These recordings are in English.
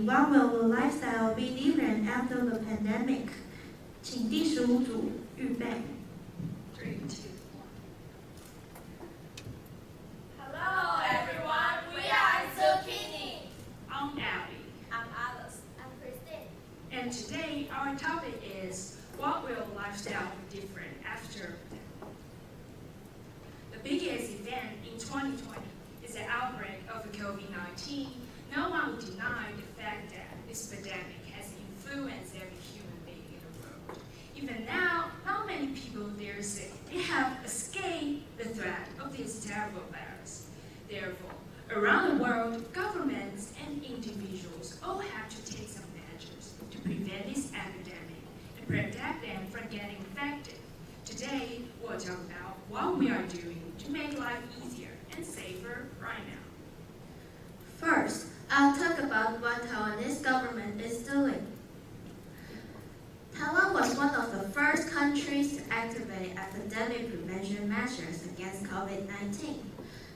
what will the lifestyle be different after the pandemic? 请第15组预备。3, 2, 1. Hello everyone, we are Zucchini. I'm Abby. I'm Alice. I'm Christine. And today our topic is, what will lifestyle be different after the pandemic? The biggest event in 2020 is the outbreak of COVID-19. No one will deny the fact that this pandemic has influenced every human being in the world. Even now, not many people dare say they have escaped the threat of this terrible virus. Therefore, around the world, governments and individuals all have to take some measures to prevent this epidemic and protect them from getting infected. Today, we'll talk about what we are doing to make life easier and safer right now. First, I'll talk about what Taiwanese government is doing. Taiwan was one of the first countries to activate epidemic prevention measures against COVID-19.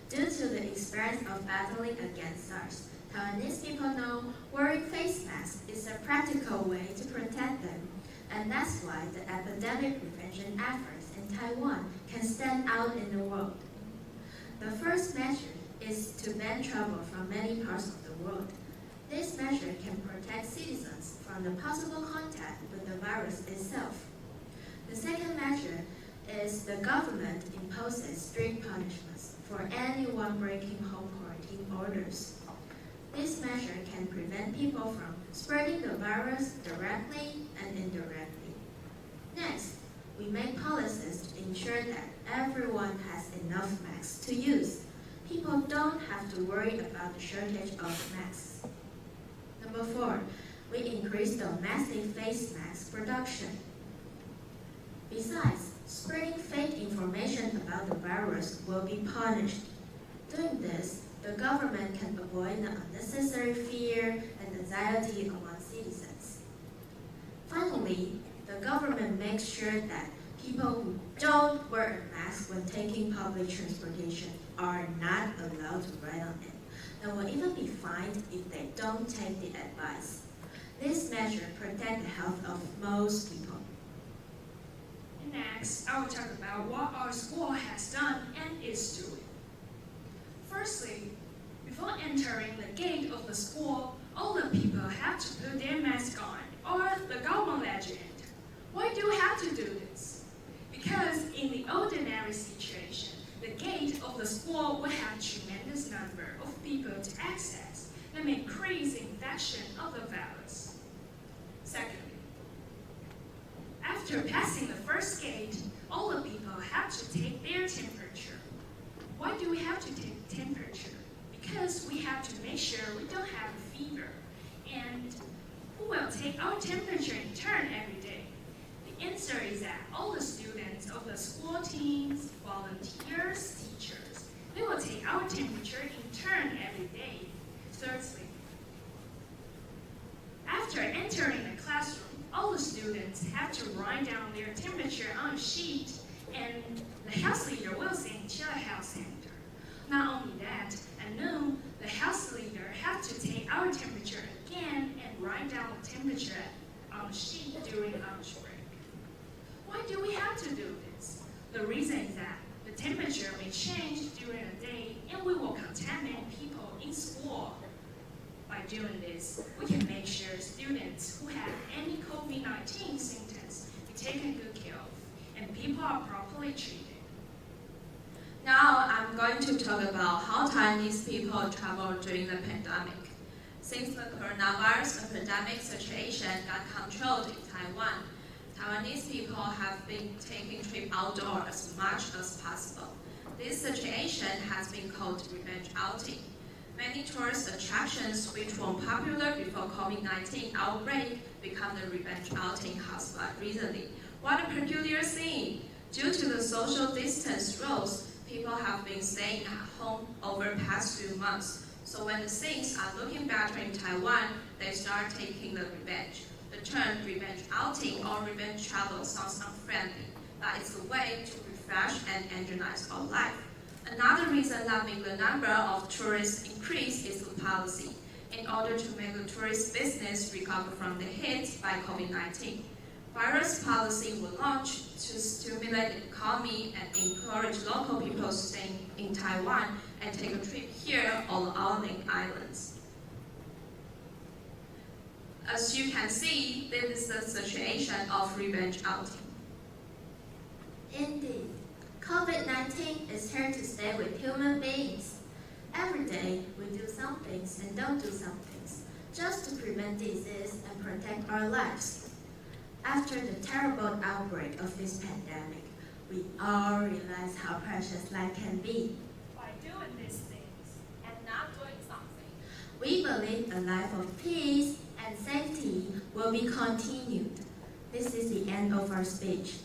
Due to the experience of battling against SARS, Taiwanese people know wearing face masks is a practical way to protect them, and that's why the epidemic prevention efforts in Taiwan can stand out in the world. The first measure is to ban travel from many parts of the world. This measure can protect citizens from the possible contact with the virus itself. The second measure is the government imposes strict punishments for anyone breaking home quarantine orders. This measure can prevent people from spreading the virus directly and indirectly. Next, we make policies to ensure that everyone has enough masks to use. People don't have to worry about the shortage of masks. Number 4, we increase domestic face mask production. Besides, spreading fake information about the virus will be punished. Doing this, the government can avoid the unnecessary fear and anxiety among citizens. Finally, the government makes sure that people who don't wear a mask when taking public transportation are not allowed to ride on it, and will even be fined if they don't take the advice. This measure protects the health of most people. Next, I will talk about what our school has done and is doing. Firstly, before entering the gate of the school, all the people have to put their mask on, or the government let you enter. Why do you have to do this? Because in the ordinary situation, the gate of the school will have a tremendous number of people to access that may increase the infection of the virus. Secondly, after passing the first gate, all the people have to take their temperature. Why do we have to take temperature? Because we have to make sure we don't have a fever. And who will take our temperature in turn every day? The answer is that all the students of the school teams, volunteers, teachers, they will take our temperature in turn every day. Thirdly, after entering the classroom, all the students have to write down their temperature on a sheet, and the health leader will send to the health center. Not only that, at noon, the health leader has to take our temperature again and write down the temperature on a sheet during lunch break. Why do we have to do this? The reason is that the temperature may change during the day, and we will contaminate people in school. By doing this, we can make sure students who have any COVID-19 symptoms be taken good care of, and people are properly treated. Now I'm going to talk about how Taiwanese people travel during the pandemic. Since the coronavirus epidemic situation got controlled in Taiwan, Taiwanese people have been taking trips outdoors as much as possible. This situation has been called revenge outing. Many tourist attractions which were popular before COVID-19 outbreak become the revenge outing hotspot recently. What a peculiar scene! Due to the social distance rules, people have been staying at home over the past few months. So when the things are looking better in Taiwan, they start taking the revenge. The term revenge outing or revenge travel sounds unfriendly, but it's a way to refresh and energize our life. Another reason that makes the number of tourists increase is the policy. in order to make the tourist business recover from the hit by COVID-19. Various policies were launched to stimulate the economy and encourage local people staying in Taiwan and take a trip here or our islands. As you can see, this is the situation of revenge outing. Indeed, COVID-19 is here to stay with human beings. Every day, we do some things and don't do some things, just to prevent disease and protect our lives. After the terrible outbreak of this pandemic, we all realize how precious life can be. By doing these things, And not doing something. We believe a life of peace and safety will be continued. This is the end of our speech.